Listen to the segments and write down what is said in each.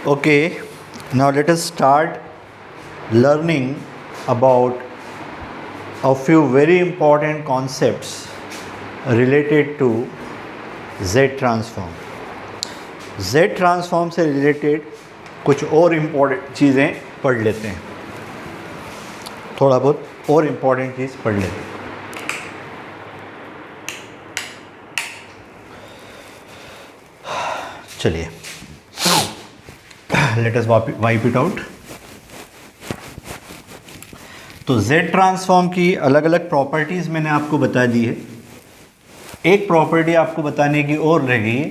Okay, now let us start learning about a few very important concepts related to Z transform. Z transform से related कुछ और important चीज़ें पढ़ लेते हैं, थोड़ा बहुत और इम्पोर्टेंट चीज़ पढ़ लेते हैं. चलिए, let us wipe it out. तो Z ट्रांसफॉर्म की अलग अलग प्रॉपर्टीज़ मैंने आपको बता दी है. एक प्रॉपर्टी आपको बताने की और रह गई है,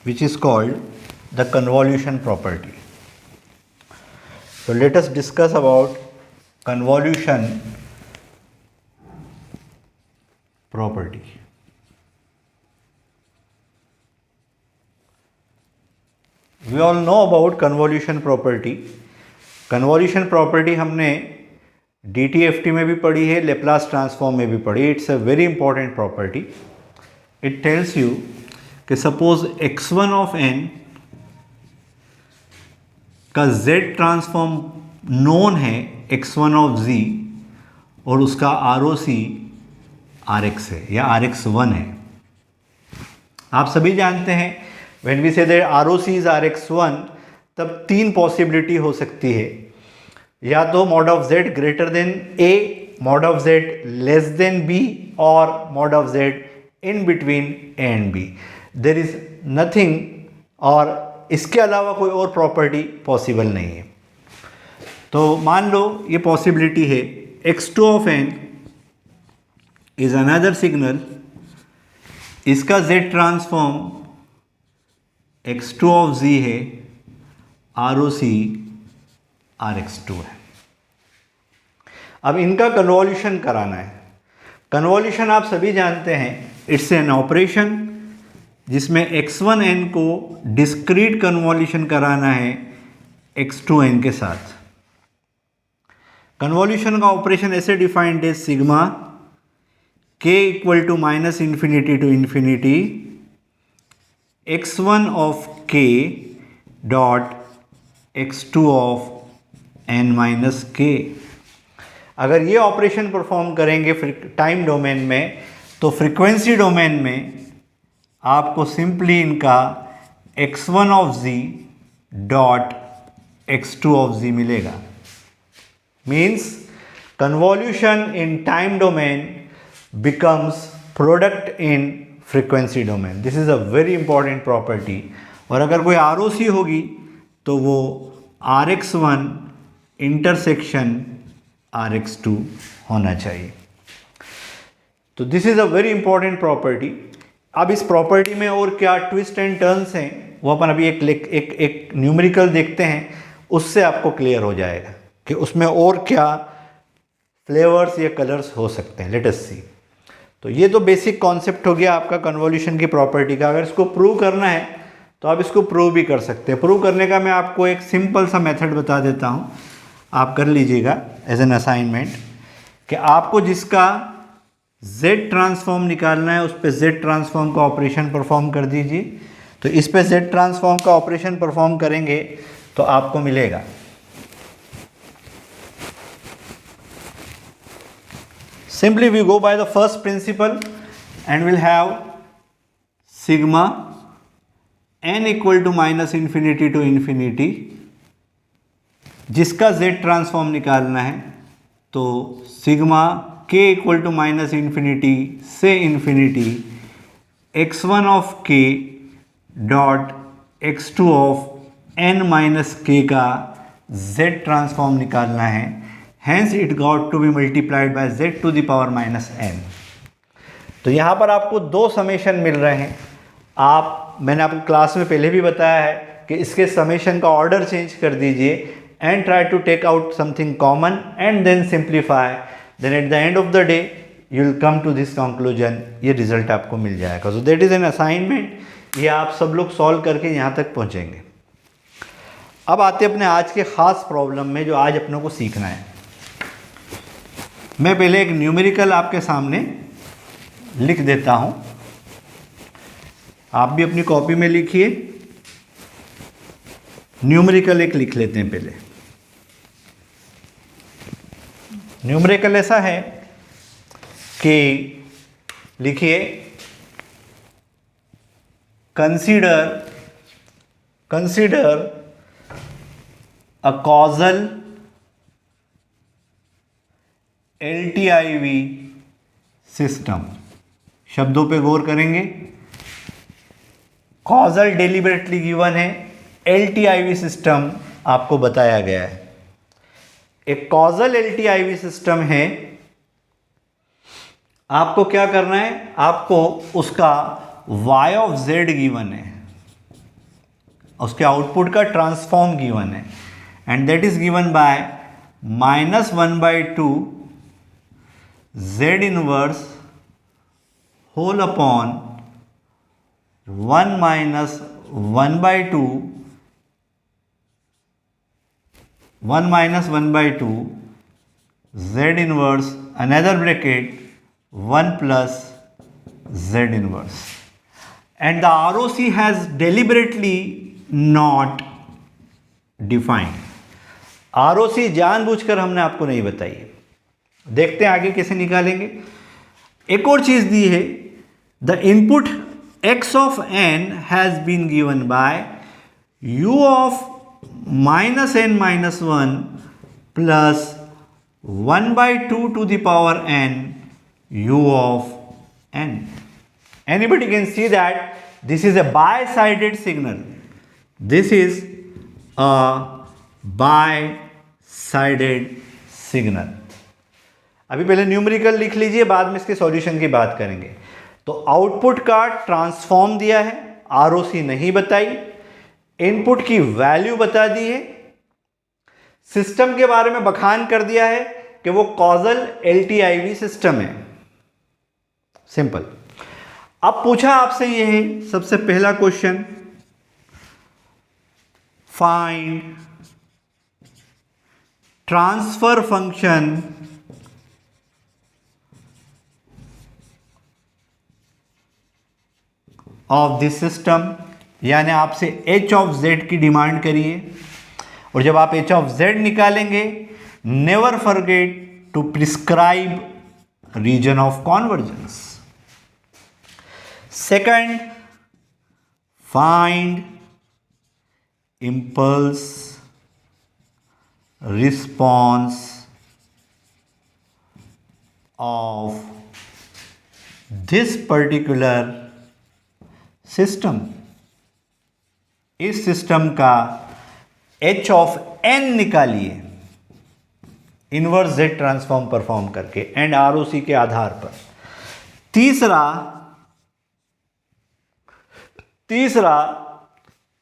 which is called the convolution property. तो let us discuss about convolution property. We all know about convolution property. Convolution property हमने DTFT में भी पढ़ी है, लेप्लास ट्रांसफॉर्म में भी पढ़ी. It's a very important property. It tells you कि सपोज x1 ऑफ n का Z ट्रांसफॉर्म नोन है x1 ऑफ z और उसका ROC Rx है या Rx1 है. आप सभी जानते हैं when we say that ROC is Rx1, तब तीन पॉसिबिलिटी हो सकती है. या तो mod of z greater then a, mod of z less then b और mod of z in between a and b. There is nothing, और इसके अलावा कोई और प्रॉपर्टी पॉसिबल नहीं है. तो मान लो ये पॉसिबिलिटी है x2 of n is another signal. इसका z transform x2 of z है, ROC Rx2 है. अब इनका कन्वॉल्यूशन कराना है. कन्वॉल्यूशन आप सभी जानते हैं, इट्स एन ऑपरेशन जिसमें x1n को डिस्क्रीट कन्वॉल्यूशन कराना है x2n के साथ. कन्वॉल्यूशन का ऑपरेशन ऐसे डिफाइंड है sigma k equal to minus infinity to infinity x1 of k dot x2 of n minus k. अगर ये ऑपरेशन परफॉर्म करेंगे टाइम डोमेन में, तो फ्रीक्वेंसी डोमेन में आपको सिंपली इनका x1 of z dot x2 of z मिलेगा. Means convolution in time domain becomes product in frequency domain. This is a very important property. और अगर कोई ROC होगी तो वो Rx1 इंटरसेक्शन Rx2 होना चाहिए. तो this is a very important property. अब इस प्रॉपर्टी में और क्या ट्विस्ट एंड टर्न्स हैं, वो अपन अभी एक न्यूमेरिकल देखते हैं, उससे आपको क्लियर हो जाएगा कि उसमें और क्या फ्लेवर्स या कलर्स हो सकते हैं. लेट अस सी. तो ये तो बेसिक कॉन्सेप्ट हो गया आपका कन्वॉल्यूशन की प्रॉपर्टी का. अगर इसको प्रूव करना है तो आप इसको प्रूव भी कर सकते हैं. प्रूव करने का मैं आपको एक सिंपल सा मेथड बता देता हूँ, आप कर लीजिएगा एज एन असाइनमेंट, कि आपको जिसका Z ट्रांसफॉर्म निकालना है उस पर Z ट्रांसफॉर्म का ऑपरेशन परफॉर्म कर दीजिए. तो इस पे Z ट्रांसफॉर्म का ऑपरेशन परफॉर्म करेंगे तो आपको मिलेगा simply we go by the first principle and we'll have sigma n equal to minus infinity to infinity. जिसका Z ट्रांसफॉर्म निकालना है तो sigma k equal to minus infinity से infinity x1 of k dot x2 of n minus k का Z transform निकालना है. Hence it got to be multiplied by z to the power minus n. तो यहाँ पर आपको दो summation मिल रहे हैं. मैंने आपको क्लास में पहले भी बताया है कि इसके समेशन का ऑर्डर चेंज कर दीजिए and try to take out something common and then simplify. Then at the end of the day you will come to this conclusion. ये रिजल्ट आपको मिल जाएगा. So that is an assignment. ये आप सब लोग सॉल्व करके यहाँ तक पहुँचेंगे. अब आते अपने आज के ख़ास प्रॉब्लम में, जो आज अपनों को सीखना है. मैं पहले एक न्यूमेरिकल आपके सामने लिख देता हूं, आप भी अपनी कॉपी में लिखिए. न्यूमेरिकल एक लिख लेते हैं पहले। न्यूमेरिकल ऐसा है कि लिखिए consider a causal LTIV system. शब्दों पे गौर करेंगे। कॉजल डेलिबरेटली गिवन है, LTIV सिस्टम आपको बताया गया है। एक कॉजल LTIV सिस्टम है, आपको क्या करना है, आपको उसका y ऑफ z गिवन है, उसके आउटपुट का ट्रांसफॉर्म गिवन है, and that is given by -1/2 z inverse whole upon 1 - 1/2 z inverse another bracket 1 plus z inverse, and the ROC has deliberately not defined। ROC जानबूझकर हमने आपको नहीं बताई। देखते हैं आगे कैसे निकालेंगे। एक और चीज दी है, the input x of n has been given by u of -n-1 plus 1/2 to the power n u of n. Anybody can see that this is a bi-sided signal. This is a bi-sided signal. अभी पहले numerical लिख लीजिए, बाद में इसके solution की बात करेंगे। तो आउटपुट का ट्रांसफॉर्म दिया है, ROC नहीं बताई, इनपुट की वैल्यू बता दी है, सिस्टम के बारे में बखान कर दिया है कि वो कॉजल LTIV सिस्टम है। सिंपल। अब पूछा आपसे ये है सबसे पहला question, find transfer function of this system, यानी आपसे h ऑफ z की डिमांड करिए, और जब आप h ऑफ z निकालेंगे never forget to prescribe region of convergence. Second, find impulse response of this particular system. इस सिस्टम का h ऑफ n निकालिए इनवर्स z ट्रांसफॉर्म परफॉर्म करके एंड ROC के आधार पर। तीसरा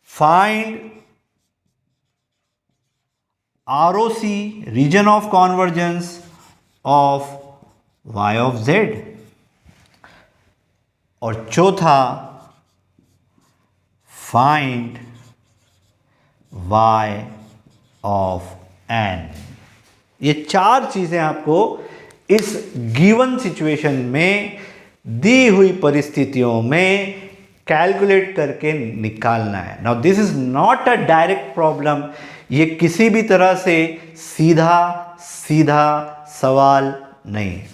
find ROC region of convergence of y of z, और चौथा फाइंड y ऑफ n। ये चार चीजें आपको इस गिवन सिचुएशन में दी हुई परिस्थितियों में कैलकुलेट करके निकालना है। Now this is not a direct problem, ये किसी भी तरह से सीधा सवाल नहीं है।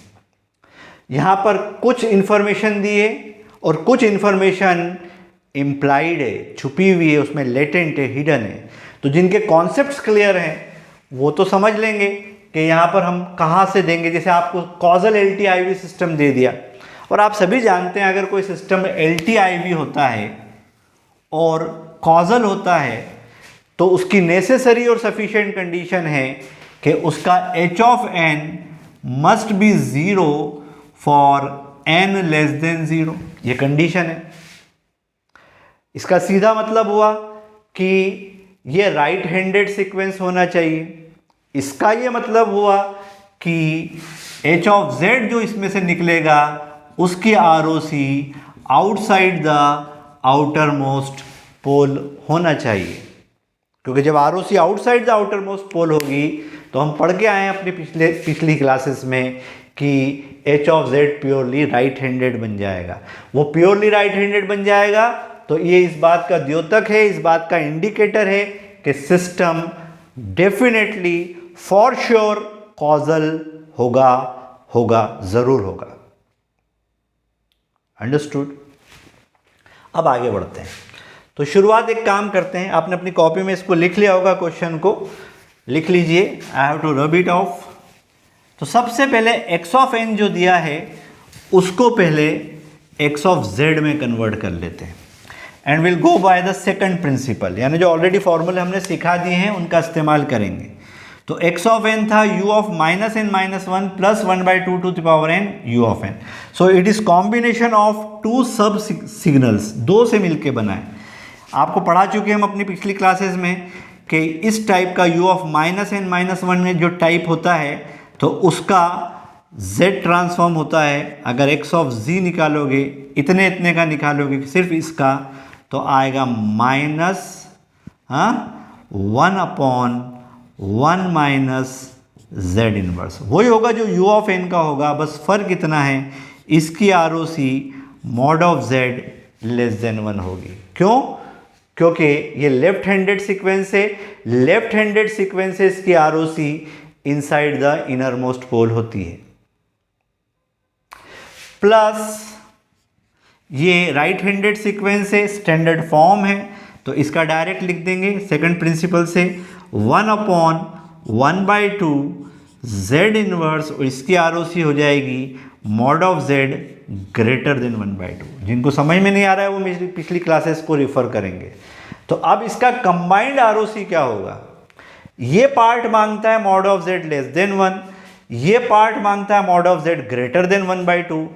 यहां पर कुछ इंफॉर्मेशन दी है और कुछ इंफॉर्मेशन इम्प्लाइड है, छुपी हुई है, उसमें लेटेंट है, हिडन है। तो जिनके कॉन्सेप्ट्स क्लियर हैं वो तो समझ लेंगे कि यहाँ पर हम कहाँ से देंगे। जैसे आपको कॉजल LTIV सिस्टम दे दिया, और आप सभी जानते हैं अगर कोई सिस्टम LTIV होता है और कॉजल होता है तो उसकी नेसेसरी और सफिशिएंट कंडीशन है कि उसका h of n must be 0 for n less than 0। ये कंडीशन है। इसका सीधा मतलब हुआ कि ये राइट हैंडेड सीक्वेंस होना चाहिए। इसका ये मतलब हुआ कि h ऑफ z जो इसमें से निकलेगा उसकी ROC outside the outermost pole होना चाहिए, क्योंकि जब ROC outside the outermost pole होगी तो हम पढ़ के आए हैं अपनी पिछली क्लासेस में कि h of z purely right handed बन जाएगा। वो प्योरली राइट हैंडेड बन जाएगा तो ये इस बात का द्योतक है, इस बात का इंडिकेटर है कि system definitely for sure causal होगा जरूर होगा। अंडरस्टूड। अब आगे बढ़ते हैं। तो शुरुआत एक काम करते हैं, आपने अपनी कॉपी में इसको लिख लिया होगा, क्वेश्चन को लिख लीजिए। I have to rub it off. तो सबसे पहले x ऑफ n जो दिया है उसको पहले x ऑफ z में कन्वर्ट कर लेते हैं and will go by the second principle, यानी जो ऑलरेडी फॉर्मूले हमने सिखा दिए हैं उनका इस्तेमाल करेंगे। तो x ऑफ n था u of minus n minus one plus 1/2 to the power n u of n। So it is combination of two sub signals, दो से मिलके बना है। आपको पढ़ा चुके हम अपनी पिछली क्लासेस में कि इस टाइप का u of minus n minus one में जो टाइप होता है तो उसका z ट्रांसफॉर्म होता है। अगर x ऑफ z निकालोगे, इतने का निकालोगे सिर्फ इसका, तो आएगा माइनस 1/1 माइनस z इनवर्स। वही होगा जो u ऑफ n का होगा, बस फर्क इतना है इसकी ROC mod of z less than 1 होगी। क्यों? क्योंकि ये लेफ्ट हैंडेड सीक्वेंस है, लेफ्ट हैंडेड सीक्वेंसेस की ROC inside the innermost pole होती है। प्लस ये राइट हैंडेड सीक्वेंस है, स्टैंडर्ड फॉर्म है, तो इसका डायरेक्ट लिख देंगे सेकंड प्रिंसिपल से 1/1/2 z इनवर्स, और इसकी ROC हो जाएगी mod of z greater than 1/2। जिनको समझ में नहीं आ रहा है वो मेरी पिछली क्लासेस को रिफर करेंगे। तो अब इसका कंबाइंड ROC क्या होगा? ये पार्ट मांगता है mod of z less than 1, ये पार्ट मांगता है mod of z greater than 1/2।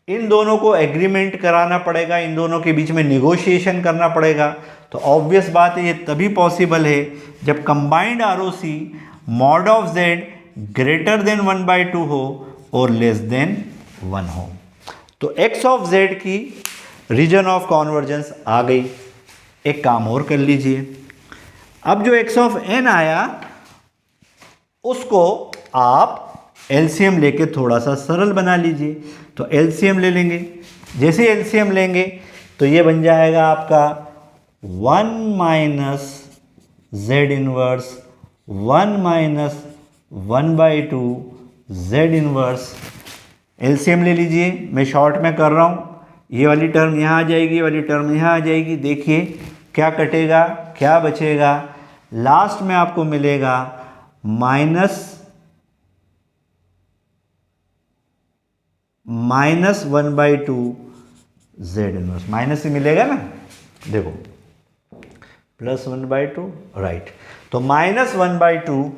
इन दोनों को एग्रीमेंट कराना पड़ेगा, इन दोनों के बीच में निगोशिएशन करना पड़ेगा। तो ऑब्वियस बात है ये तभी पॉसिबल है जब combined ROC mod of z greater than 1/2 हो और लेस देन 1 हो। तो x ऑफ z की रीजन ऑफ कॉन्वर्जेंस आ गई। एक काम और कर लीजिए, अब जो x ऑफ n आया उसको आप LCM लेके थोड़ा सा सरल बना लीजिए। तो LCM ले लेंगे, जैसे LCM लेंगे तो ये बन जाएगा आपका 1 minus z inverse 1 minus 1/2 z inverse. LCM ले लीजिए, मैं शॉर्ट में कर रहा हूँ। ये वाली टर्म यहाँ आ जाएगी, ये वाली टर्म यहाँ आ जाएगी। देखिए क्या कटेगा, क्या बचेगा, लास्ट में आपको मिलेगा माइनस 1/2 z इनवर्स। माइनस ही मिलेगा ना, देखो प्लस 1/2, राइट। तो माइनस 1/2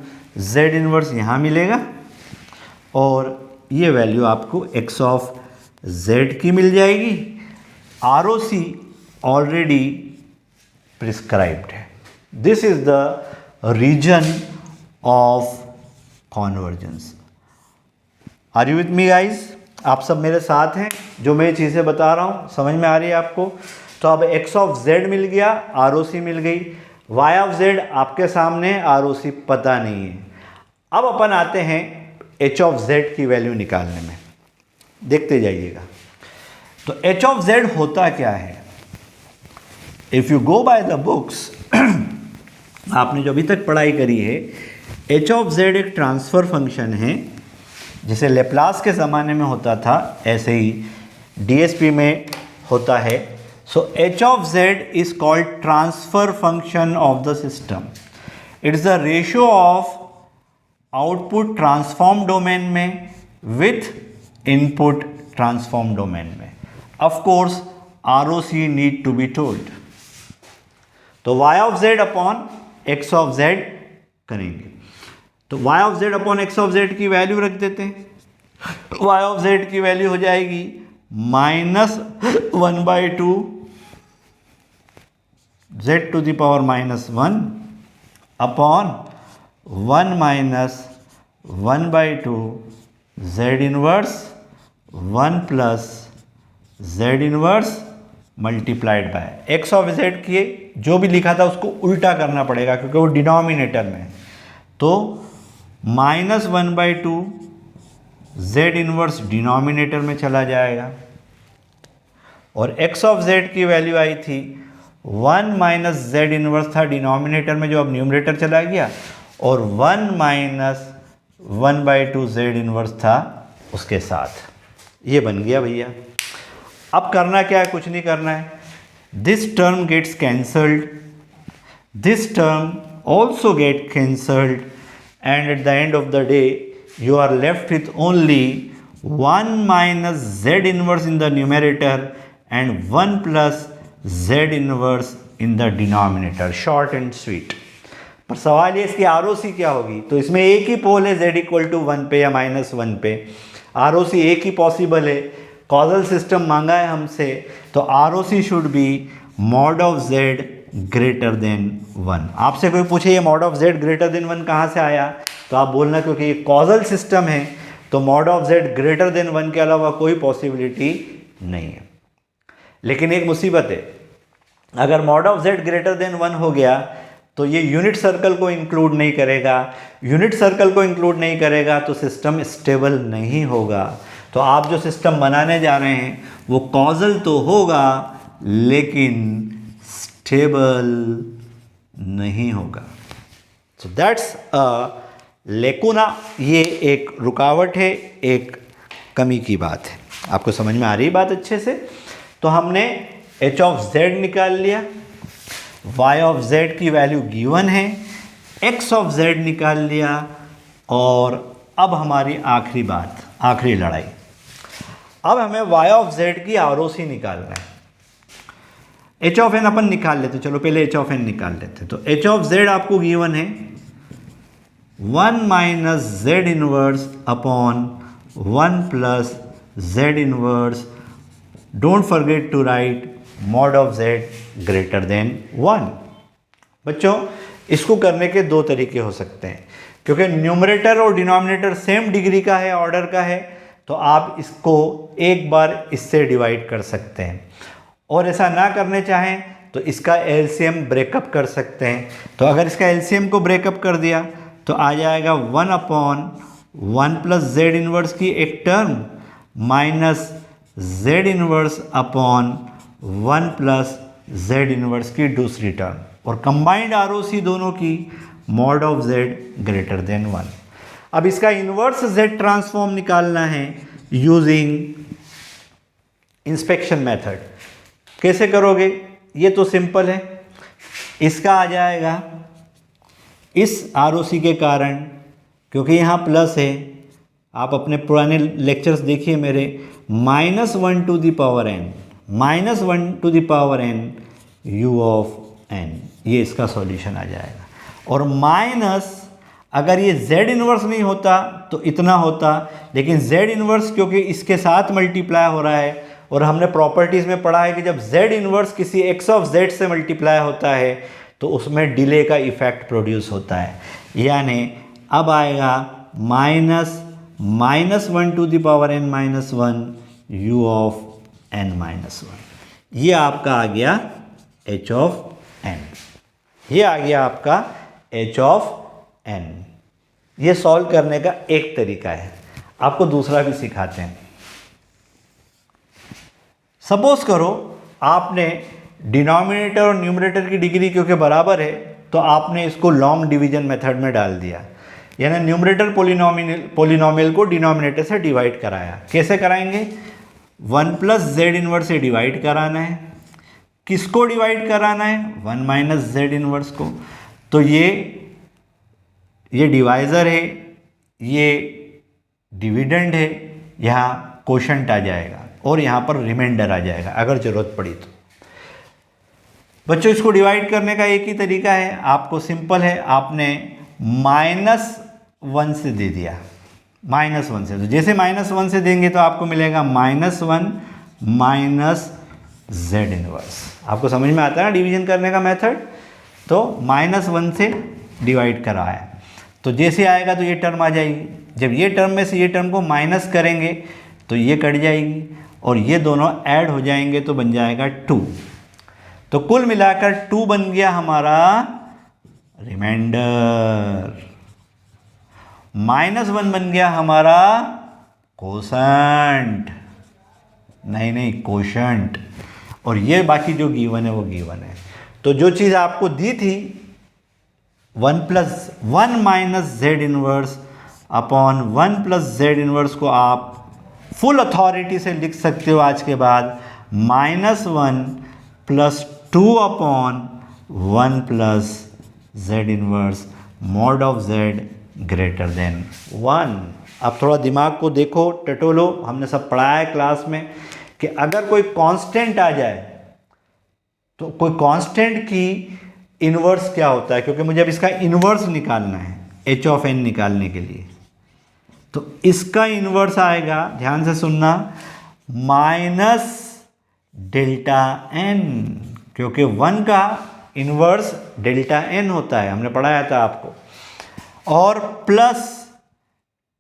z इनवर्स यहाँ मिलेगा और ये वैल्यू आपको x ऑफ z की मिल जाएगी। ROC ऑलरेडी प्रिस्क्राइब्ड है। This is the region of convergence. Are you with me guys? आप सब मेरे साथ हैं? जो मैं चीज़ें बता रहा हूँ समझ में आ रही है आपको? तो अब x ऑफ z मिल गया, ROC मिल गई। y ऑफ z आपके सामने, ROC पता नहीं है। अब अपन आते हैं h ऑफ z की वैल्यू निकालने में, देखते जाइएगा। तो h ऑफ z होता क्या है? If you go by the books, आपने जो अभी तक पढ़ाई करी है, h ऑफ z एक ट्रांसफ़र फंक्शन है। जैसे लेप्लास के ज़माने में होता था ऐसे ही DSP में होता है। So h of z is called transfer function of the system. It is the ratio of output transform domain में विथ इनपुट ट्रांसफॉर्म डोमेन में। Of course ROC need to be told. तो y of z upon x of z करेंगे। तो y of z upon x of z की value रख देते हैं। y of z की वैल्यू हो जाएगी minus 1/2 z to the power minus 1 upon 1 minus 1/2 z inverse 1 plus z inverse multiplied by x of z किए, जो भी लिखा था उसको उल्टा करना पड़ेगा क्योंकि वो डिनोमिनेटर में है। तो माइनस 1/2 z इनवर्स डिनोमिनेटर में चला जाएगा और x ऑफ z की वैल्यू आई थी 1 माइनस जेड इनवर्स था डिनोमिनेटर में जो अब न्यूमरेटर चला गया, और 1 माइनस 1/2 जेड इनवर्स था उसके साथ। ये बन गया भैया। अब करना क्या है, कुछ नहीं करना है। This term gets cancelled, this term also get cancelled, and at the end of the day you are left with only 1 minus z inverse in the numerator and 1 plus z inverse in the denominator. Short and sweet. पर सवाल ये इसकी ROC क्या होगी, तो इसमें एक ही पोल है z इक्वल टू 1 पे या -1 पे, ROC एक ही पॉसिबल है, कॉजल सिस्टम मांगा है हमसे, तो ROC should be mod of z greater than 1। आपसे कोई पूछे ये mod of z greater than 1 कहाँ से आया, तो आप बोलना क्योंकि ये कॉजल सिस्टम है तो mod of z greater than 1 के अलावा कोई पॉसिबिलिटी नहीं है। लेकिन एक मुसीबत है, अगर mod of z greater than 1 हो गया तो ये यूनिट सर्कल को इंक्लूड नहीं करेगा, यूनिट सर्कल को इंक्लूड नहीं करेगा तो सिस्टम स्टेबल नहीं होगा। तो आप जो सिस्टम बनाने जा रहे हैं वो कॉजल तो होगा लेकिन स्टेबल नहीं होगा। सो दैट्स अ लेकुना, ये एक रुकावट है, एक कमी की बात है। आपको समझ में आ रही बात अच्छे से। तो हमने h ऑफ z निकाल लिया, y ऑफ z की वैल्यू गिवन है, x ऑफ z निकाल लिया, और अब हमारी आखिरी बात, आखिरी लड़ाई, अब हमें y ऑफ z की ROC निकालना है। h ऑफ n अपन निकाल लेते, चलो पहले h ऑफ n निकाल लेते। तो h ऑफ z आपको गिवन है 1 minus z inverse upon 1 plus z inverse, don't forget to write mod of z greater than 1। बच्चों इसको करने के दो तरीके हो सकते हैं, क्योंकि न्यूमरेटर और डिनोमिनेटर सेम डिग्री का है, ऑर्डर का है, तो आप इसको एक बार इससे डिवाइड कर सकते हैं, और ऐसा ना करने चाहें तो इसका एलसीएम ब्रेकअप कर सकते हैं। तो अगर इसका एलसीएम को ब्रेकअप कर दिया तो आ जाएगा 1 अपॉन 1 प्लस जेड इनवर्स की एक term minus z inverse upon 1 plus z inverse की दूसरी टर्म, और कंबाइंड ROC दोनों की mod of z greater than 1। अब इसका इनवर्स जेड ट्रांसफॉर्म निकालना है यूजिंग इंस्पेक्शन मेथड। कैसे करोगे, ये तो सिंपल है। इसका आ जाएगा इस ROC के कारण, क्योंकि यहाँ प्लस है, आप अपने पुराने लेक्चर्स देखिए मेरे, -1 to the power n, -1 to the power n u of n, ये इसका सॉल्यूशन आ जाएगा। और माइनस, अगर ये z इनवर्स नहीं होता तो इतना होता, लेकिन z इनवर्स क्योंकि इसके साथ मल्टीप्लाई हो रहा है, और हमने प्रॉपर्टीज़ में पढ़ा है कि जब z इनवर्स किसी x ऑफ z से मल्टीप्लाई होता है तो उसमें डिले का इफेक्ट प्रोड्यूस होता है, यानी अब आएगा -1 to the power n minus 1 u of n minus 1। ये आपका आ गया h ऑफ n, ये आ गया आपका h ऑफ n। ये सॉल्व करने का एक तरीका है, आपको दूसरा भी सिखाते हैं। सपोज करो आपने डिनोमिनेटर और न्यूमरेटर की डिग्री क्योंकि बराबर है तो आपने इसको लॉन्ग डिवीजन मेथड में डाल दिया, यानी न्यूमरेटर पोलिनोमियल को डिनोमिनेटर से डिवाइड कराया। कैसे कराएंगे, 1 प्लस जेड इनवर्स से डिवाइड कराना है। किसको डिवाइड कराना है, 1 माइनस जेड इनवर्स को। तो ये डिवाइज़र है, ये डिविडेंड है, यहाँ कोशंट आ जाएगा और यहाँ पर रिमाइंडर आ जाएगा अगर ज़रूरत पड़ी तो। बच्चों इसको डिवाइड करने का एक ही तरीका है, आपको सिंपल है, आपने -1 से दे दिया, -1 से। तो जैसे -1 से देंगे तो आपको मिलेगा -1 माइनस जेड इनवर्स। आपको समझ में आता है ना डिवीजन करने का मेथड। तो -1 से डिवाइड करा है, तो जैसे आएगा तो ये टर्म आ जाएगी। जब ये टर्म में से ये टर्म को माइनस करेंगे तो ये कट जाएगी और ये दोनों ऐड हो जाएंगे तो बन जाएगा 2। तो कुल मिलाकर 2 बन गया हमारा रिमाइंडर, -1 बन गया हमारा कोसेंट, नहीं कोशंट, और ये बाकी जो गिवन है वो गिवन है। तो जो चीज़ आपको दी थी 1 minus z inverse upon 1 plus z inverse को आप फुल अथॉरिटी से लिख सकते हो आज के बाद -1 plus 2 upon 1 plus z inverse mod of z greater than 1। अब थोड़ा दिमाग को देखो, टटोलो। हमने सब पढ़ाया है क्लास में कि अगर कोई कांस्टेंट आ जाए तो कोई कांस्टेंट की इन्वर्स क्या होता है, क्योंकि मुझे अब इसका इन्वर्स निकालना है h ऑफ n निकालने के लिए। तो इसका इन्वर्स आएगा, ध्यान से सुनना, माइनस डेल्टा n, क्योंकि 1 का इन्वर्स डेल्टा n होता है, हमने पढ़ाया था आपको, और प्लस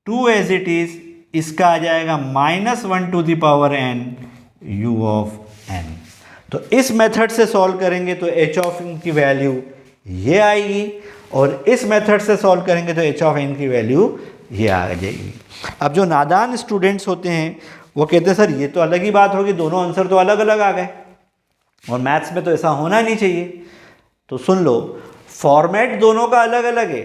2 एज इट इज, इसका आ जाएगा -1 to the power n u of n। तो इस मेथड से सॉल्व करेंगे तो h ऑफ n की वैल्यू ये आएगी, और इस मेथड से सॉल्व करेंगे तो h ऑफ n की वैल्यू ये आ जाएगी। अब जो नादान स्टूडेंट्स होते हैं वो कहते हैं सर ये तो अलग ही बात होगी, दोनों आंसर तो अलग अलग आ गए और मैथ्स में तो ऐसा होना नहीं चाहिए। तो सुन लो, फॉर्मेट दोनों का अलग अलग है,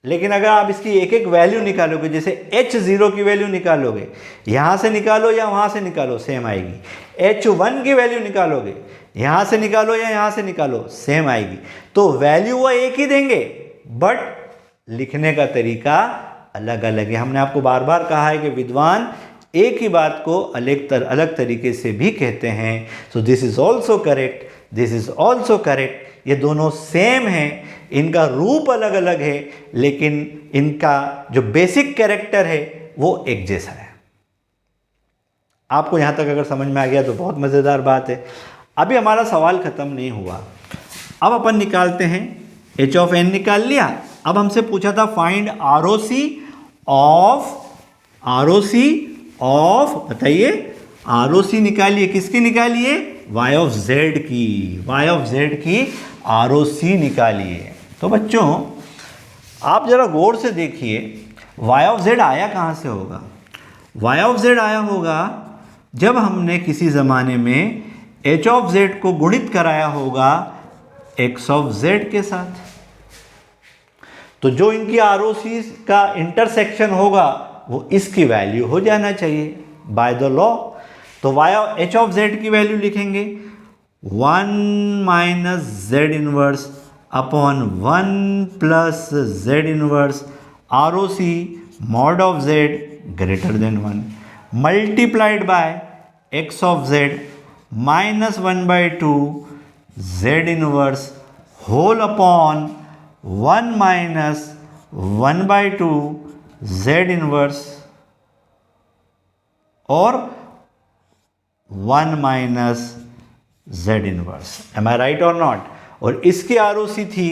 लेकिन अगर आप इसकी एक एक वैल्यू निकालोगे, जैसे h0 की वैल्यू निकालोगे, यहाँ से निकालो या वहाँ से निकालो सेम आएगी। h1 की वैल्यू निकालोगे, यहाँ से निकालो या यहाँ से निकालो सेम आएगी। तो वैल्यू वो एक ही देंगे, बट लिखने का तरीका अलग अलग है। हमने आपको बार बार कहा है कि विद्वान एक ही बात को अलग तरीके से भी कहते हैं। सो this is also correct, this is also correct. ये दोनों सेम हैं, इनका रूप अलग अलग है, लेकिन इनका जो बेसिक कैरेक्टर है वो एक जैसा है। आपको यहाँ तक अगर समझ में आ गया तो बहुत मज़ेदार बात है। अभी हमारा सवाल ख़त्म नहीं हुआ। अब अपन निकालते हैं, h ऑफ n निकाल लिया। अब हमसे पूछा था फाइंड ROC ऑफ बताइए, ROC निकालिए, किसकी निकालिए? y ऑफ z की ROC निकालिए। तो बच्चों आप ज़रा गौर से देखिए, y ऑफ z आया कहाँ से होगा? y ऑफ z आया होगा जब हमने किसी ज़माने में h ऑफ z को गुणित कराया होगा x ऑफ z के साथ। तो जो इनकी ROC का इंटरसेक्शन होगा वो इसकी वैल्यू हो जाना चाहिए बाय द लॉ। तो h ऑफ z की वैल्यू लिखेंगे 1 minus z inverse upon 1 plus z inverse ROC mod of z greater than 1 multiplied by x of z minus 1/2 z inverse whole upon 1 minus 1/2 z inverse और 1 minus z inverse. Am I right और not? और इसकी ROC थी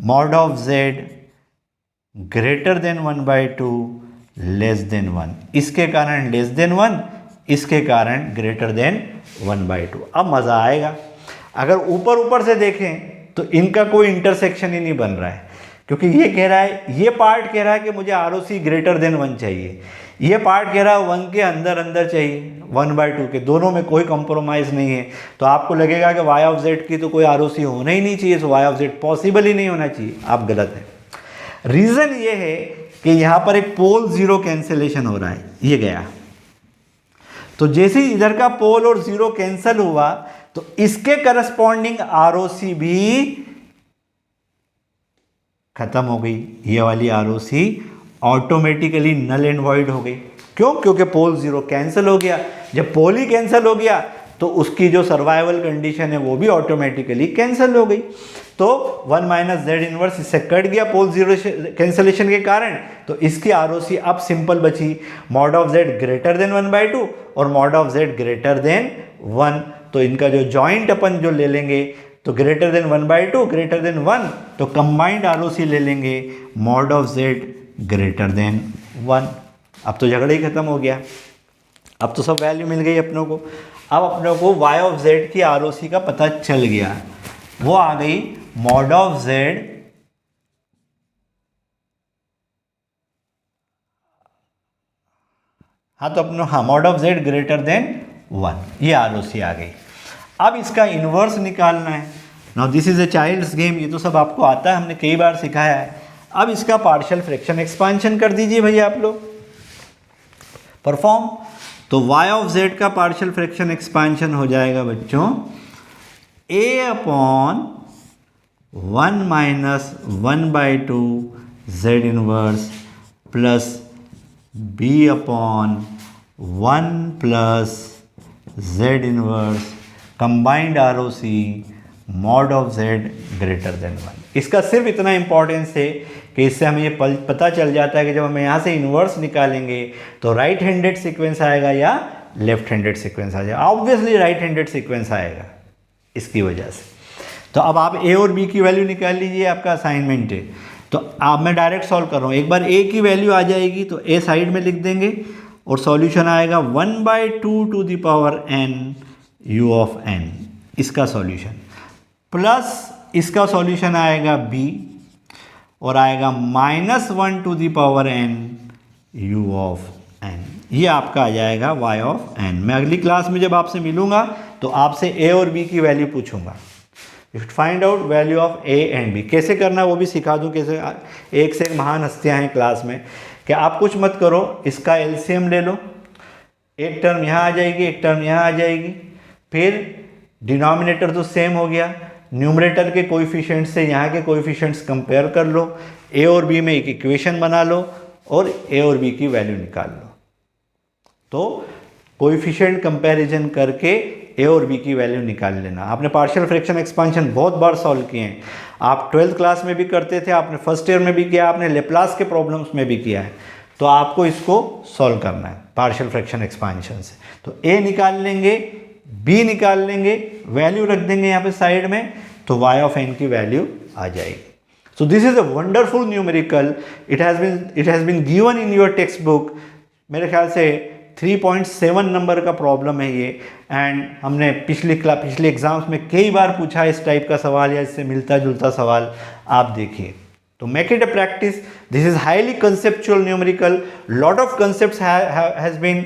mod of z greater than 1/2 less than 1। इसके कारण less than 1, इसके कारण greater than 1/2। अब मज़ा आएगा। अगर ऊपर ऊपर से देखें तो इनका कोई इंटरसेक्शन ही नहीं बन रहा है, क्योंकि ये कह रहा है, ये पार्ट कह रहा है कि मुझे ROC ग्रेटर देन 1 चाहिए, ये पार्ट कह रहा है 1 के अंदर अंदर चाहिए 1/2 के, दोनों में कोई कंप्रोमाइज़ नहीं है। तो आपको लगेगा कि y ऑफ z की तो कोई ROC होना ही नहीं चाहिए, तो y ऑफ z पॉसिबल ही नहीं होना चाहिए। आप गलत है। रीज़न ये है कि यहाँ पर एक पोल ज़ीरो कैंसिलेशन हो रहा है, ये गया। तो जैसे ही इधर का पोल और ज़ीरो कैंसिल हुआ तो इसके करस्पॉन्डिंग ROC भी खत्म हो गई। ये वाली ROC automatically null and void हो गई। क्यों? क्योंकि पोल ज़ीरो कैंसिल हो गया। जब पोल ही कैंसिल हो गया तो उसकी जो सर्वाइवल कंडीशन है वो भी ऑटोमेटिकली कैंसिल हो गई। तो 1 माइनस जेड इनवर्स इससे कट गया पोल ज़ीरो कैंसिलेशन के कारण। तो इसकी ROC अब सिंपल बची, mod of z greater than 1/2 और mod of z greater than 1। तो इनका जो जॉइंट अपन जो ले लेंगे तो ग्रेटर देन 1/2 ग्रेटर देन 1, तो कंबाइंड ROC ले लेंगे mod of z greater than 1। अब तो झगड़ा ही खत्म हो गया, अब तो सब वैल्यू मिल गई अपनों को। अब अपनों को y ऑफ z की ROC का पता चल गया, वो आ गई मॉड ऑफ z तो अपनों mod of z greater than 1, ये ROC आ गई। अब इसका इन्वर्स निकालना है। Now this is a child's game, ये तो सब आपको आता है, हमने कई बार सिखाया है। अब इसका पार्शियल फ्रैक्शन एक्सपांशन कर दीजिए भैया आप लोग, परफॉर्म। तो y ऑफ z का पार्शियल फ्रैक्शन एक्सपांशन हो जाएगा बच्चों a upon 1 minus 1/2 z inverse plus b upon 1 plus z inverse combined ROC mod of z greater than 1। इसका सिर्फ इतना इंपॉर्टेंस है कि इससे हमें ये पता चल जाता है कि जब हम यहाँ से इन्वर्स निकालेंगे तो राइट हैंडेड सीक्वेंस आएगा या लेफ्ट हैंडेड सीक्वेंस आ जाएगा। ऑब्वियसली राइट हैंडेड सीक्वेंस आएगा इसकी वजह से। तो अब आप a और b की वैल्यू निकाल लीजिए, आपका असाइनमेंट है। तो अब मैं डायरेक्ट सॉल्व कर रहा हूँ। एक बार a की वैल्यू आ जाएगी तो a साइड में लिख देंगे और सॉल्यूशन आएगा 1/2 to the power n u of n, इसका सॉल्यूशन, प्लस इसका सॉल्यूशन आएगा b और आएगा -1 to the power n u of n। ये आपका आ जाएगा y ऑफ n। मैं अगली क्लास में जब आपसे मिलूंगा तो आपसे a और b की वैल्यू पूछूंगा। You should find out value of a and b। कैसे करना है वो भी सिखा दूं, कैसे। एक से एक महान हस्तियां हैं क्लास में कि आप कुछ मत करो, इसका एलसीएम ले लो, एक टर्म यहाँ आ जाएगी, एक टर्म यहाँ आ जाएगी, फिर डिनोमिनेटर तो सेम हो गया, न्यूमरेटर के कोएफिशिएंट से यहाँ के कोएफिशिएंट्स कंपेयर कर लो, a और b में एक इक्वेशन बना लो और a और b की वैल्यू निकाल लो। तो कोएफिशिएंट कंपैरिजन करके a और b की वैल्यू निकाल लेना। आपने पार्शियल फ्रैक्शन एक्सपांशन बहुत बार सॉल्व किए हैं, आप 12th क्लास में भी करते थे, आपने फर्स्ट ईयर में भी किया, आपने लेप्लास के प्रॉब्लम्स में भी किया है। तो आपको इसको सॉल्व करना है पार्शियल फ्रैक्शन एक्सपांशन से। तो a निकाल लेंगे, b निकाल लेंगे, वैल्यू रख देंगे यहाँ पे साइड में, तो y ऑफ n की वैल्यू आ जाएगी। So this is a wonderful numerical, it has been given in your textbook. मेरे ख्याल से 3.7 नंबर का प्रॉब्लम है ये, एंड हमने पिछले एग्जाम्स में कई बार पूछा इस टाइप का सवाल या इससे मिलता जुलता सवाल। आप देखिए, तो make it a practice. This is highly conceptual numerical, lot of concepts has been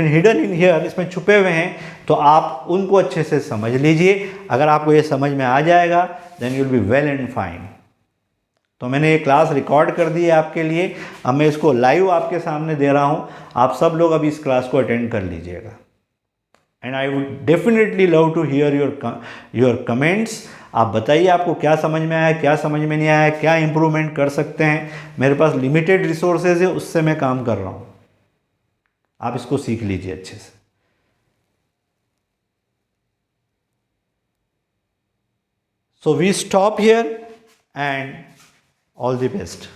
hidden in here, इसमें छुपे हुए हैं, तो आप उनको अच्छे से समझ लीजिए। अगर आपको ये समझ में आ जाएगा then you will be well and fine. तो मैंने ये क्लास रिकॉर्ड कर दी है आपके लिए, अब मैं इसको लाइव आपके सामने दे रहा हूँ। आप सब लोग अभी इस क्लास को अटेंड कर लीजिएगा, and I would definitely love to hear your comments. आप बताइए आपको क्या समझ में आया, क्या समझ में नहीं आया, क्या इंप्रूवमेंट कर सकते हैं। मेरे पास लिमिटेड रिसोर्सेज है, उससे मैं काम कर रहा हूँ। आप इसको सीख लीजिए अच्छे से। So we stop here and all the best.